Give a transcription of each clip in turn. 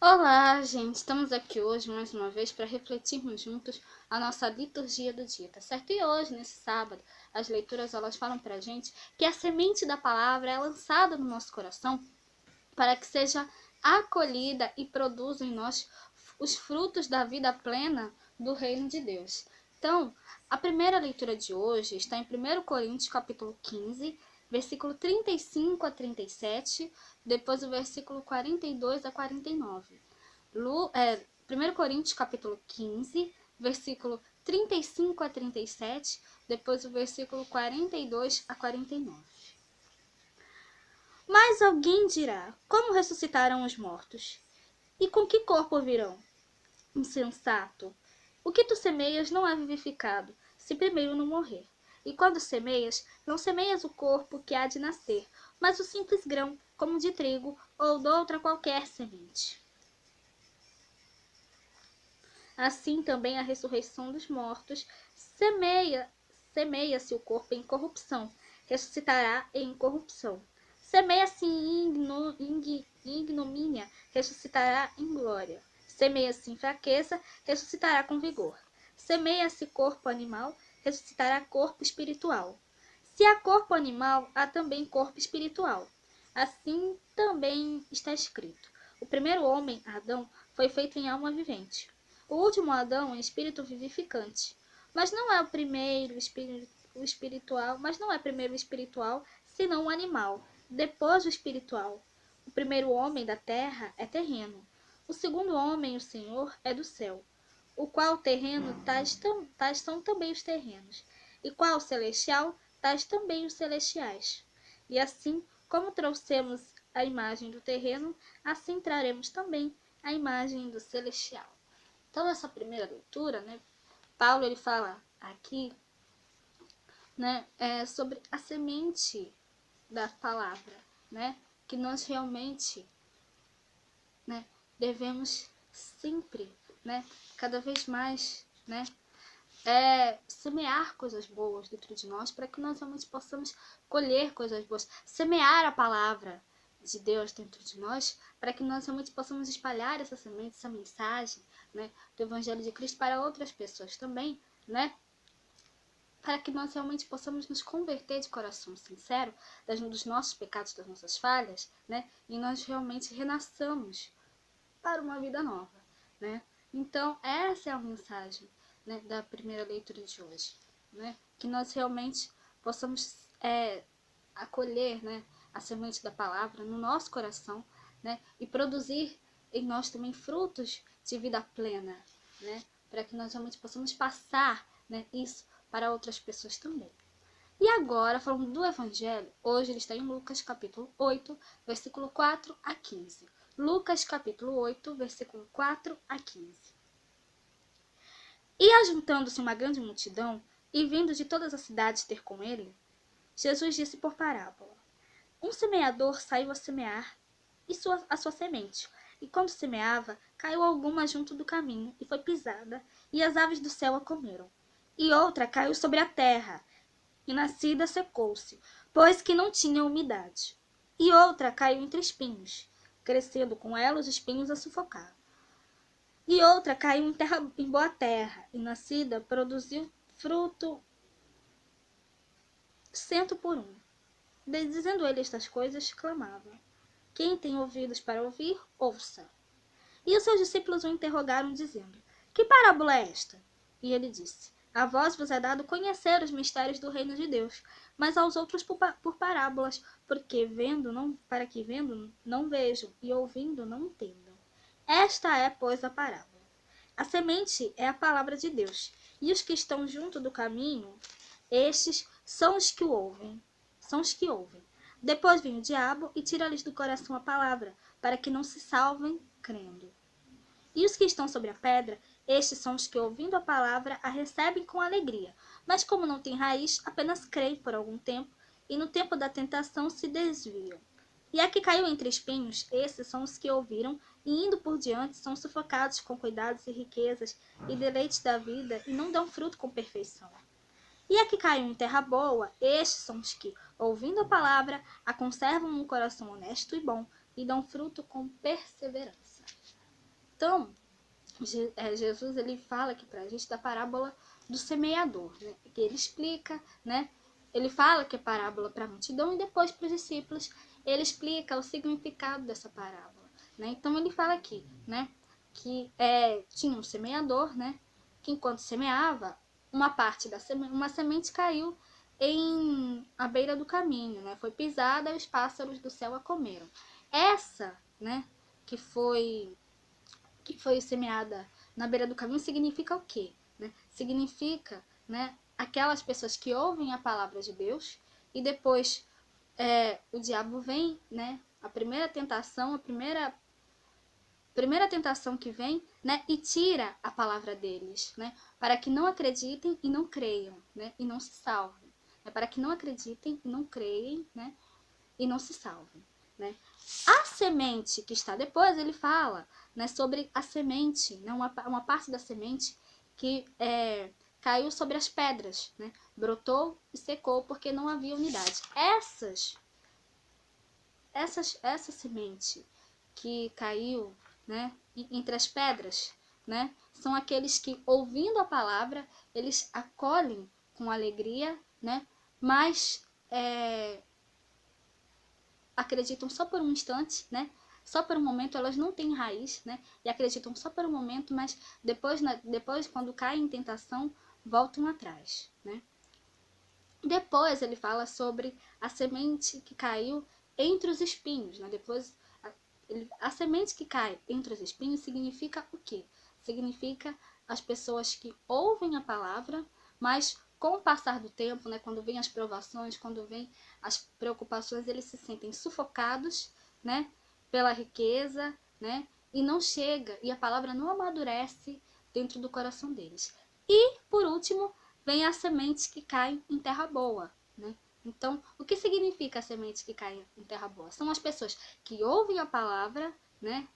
Olá, gente! Estamos aqui hoje mais uma vez para refletirmos juntos a nossa liturgia do dia, tá certo? E hoje, nesse sábado, as leituras elas falam para a gente que a semente da palavra é lançada no nosso coração para que seja acolhida e produza em nós os frutos da vida plena do reino de Deus. Então, a primeira leitura de hoje está em 1 Coríntios capítulo 15, versículo 35 a 37, depois o versículo 42 a 49. 1 Coríntios capítulo 15, versículo 35 a 37, depois o versículo 42 a 49. Mas alguém dirá: como ressuscitarão os mortos? E com que corpo virão? Insensato! O que tu semeias não é vivificado, se primeiro não morrer. E quando semeias, não semeias o corpo que há de nascer, mas o simples grão, como de trigo ou de outra qualquer semente. Assim também a ressurreição dos mortos semeia-se o corpo em corrupção, ressuscitará em incorrupção. Semeia-se em ignomínia, ressuscitará em glória. Semeia-se em fraqueza, ressuscitará com vigor. Semeia-se corpo animal, ressuscitará corpo espiritual. Se há corpo animal, há também corpo espiritual. Assim também está escrito: o primeiro homem, Adão, foi feito em alma vivente. O último Adão é espírito vivificante. Mas não é primeiro o espiritual, senão o animal, depois o espiritual. O primeiro homem da terra é terreno. O segundo homem, o Senhor, é do céu. O qual terreno, tais são também os terrenos. E qual celestial, tais também os celestiais. E assim, como trouxemos a imagem do terreno, assim traremos também a imagem do celestial. Então, essa primeira leitura, Paulo ele fala aqui, sobre a semente da palavra, que nós realmente, devemos sempre, cada vez mais, semear coisas boas dentro de nós para que nós realmente possamos colher coisas boas, semear a palavra de Deus dentro de nós, para que nós realmente possamos espalhar essa semente, essa mensagem, do Evangelho de Cristo para outras pessoas também, para que nós realmente possamos nos converter de coração sincero dos nossos pecados, das nossas falhas, e nós realmente renasçamos para uma vida nova, Então, essa é a mensagem, da primeira leitura de hoje, que nós realmente possamos acolher, a semente da palavra no nosso coração, e produzir em nós também frutos de vida plena, para que nós realmente possamos passar, isso para outras pessoas também. E agora, falando do Evangelho, hoje ele está em Lucas capítulo 8, versículo 4 a 15. Lucas capítulo 8, versículo 4 a 15. E ajuntando-se uma grande multidão, e vindo de todas as cidades ter com ele, Jesus disse por parábola: um semeador saiu a semear a sua semente, e quando semeava, caiu alguma junto do caminho, e foi pisada, e as aves do céu a comeram. E outra caiu sobre a terra, e nascida secou-se, pois que não tinha umidade. E outra caiu entre espinhos, crescendo com ela os espinhos a sufocar. E outra caiu em boa terra, e nascida produziu fruto 100 por 1. Dizendo ele estas coisas, clamava: quem tem ouvidos para ouvir, ouça. E os seus discípulos o interrogaram, dizendo: que parábola é esta? E ele disse: a vós vos é dado conhecer os mistérios do reino de Deus, mas aos outros por parábolas, para que vendo não vejam, e ouvindo não entendam. Esta é, pois, a parábola. A semente é a palavra de Deus, e os que estão junto do caminho, estes são os que ouvem. Depois vem o diabo e tira-lhes do coração a palavra, para que não se salvem crendo. E os que estão sobre a pedra, estes são os que, ouvindo a palavra, a recebem com alegria, mas como não têm raiz, apenas creem por algum tempo, e no tempo da tentação se desviam. E a que caiu entre espinhos, esses são os que ouviram, e indo por diante, são sufocados com cuidados e riquezas, e deleites da vida, e não dão fruto com perfeição. E a que caiu em terra boa, estes são os que, ouvindo a palavra, a conservam num coração honesto e bom, e dão fruto com perseverança. Então, Jesus ele fala aqui pra gente da parábola do semeador, né? Que ele explica, né? Ele fala que é parábola para a multidão e depois para os discípulos ele explica o significado dessa parábola, né? Então ele fala aqui, né? Que tinha um semeador, né? Que enquanto semeava, uma semente caiu à beira do caminho, né? Foi pisada e os pássaros do céu a comeram. Essa, né? Que foi semeada na beira do caminho significa o quê? Né? Significa, né, aquelas pessoas que ouvem a palavra de Deus e depois o diabo vem, né, a primeira tentação que vem, né, e tira a palavra deles, né, para que não acreditem e não creiam, né, e não se salvem. Para que não acreditem e não creem, né, e não se salvem, né? A semente que está depois, ele fala, né, sobre a semente, né, uma parte da semente que caiu sobre as pedras, né, brotou e secou porque não havia unidade. Essa semente que caiu, né, entre as pedras, né, são aqueles que, ouvindo a palavra, eles acolhem com alegria, né, mas acreditam só por um instante, né? Só por um momento, elas não têm raiz, né? E acreditam só por um momento, mas depois quando caem em tentação, voltam atrás, né? Depois ele fala sobre a semente que caiu entre os espinhos, né? Depois a semente que cai entre os espinhos significa o quê? Significa as pessoas que ouvem a palavra, mas com o passar do tempo, né, quando vem as provações, quando vem as preocupações, eles se sentem sufocados, né, pela riqueza, né, e não chega, e a palavra não amadurece dentro do coração deles. E, por último, vem as sementes que caem em terra boa, né? Então, o que significa a semente que cai em terra boa? São as pessoas que ouvem a palavra, né,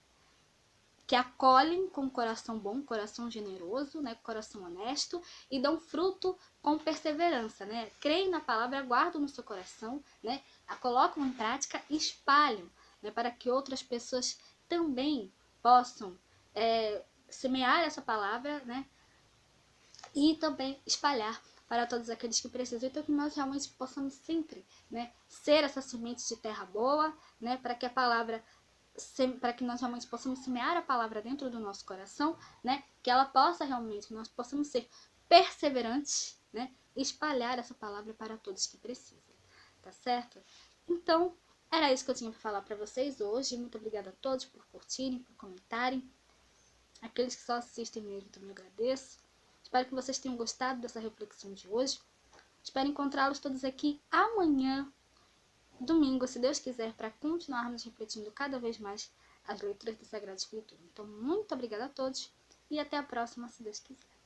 que acolhem com coração bom, coração generoso, né, coração honesto e dão fruto com perseverança, né? Creem na palavra, guardam no seu coração, né? A colocam em prática e espalham, né, para que outras pessoas também possam semear essa palavra, né? E também espalhar para todos aqueles que precisam. Então que nós realmente possamos sempre, né, ser essa semente de terra boa, né, para que nós realmente possamos semear a palavra dentro do nosso coração, né, que ela possa realmente, nós possamos ser perseverantes, né, e espalhar essa palavra para todos que precisam, tá certo? Então, era isso que eu tinha para falar para vocês hoje. Muito obrigada a todos por curtirem, por comentarem. Aqueles que só assistem mesmo, também agradeço. Espero que vocês tenham gostado dessa reflexão de hoje. Espero encontrá-los todos aqui amanhã, domingo, se Deus quiser, para continuarmos refletindo cada vez mais as leituras da Sagrada Escritura. Então, muito obrigada a todos e até a próxima, se Deus quiser.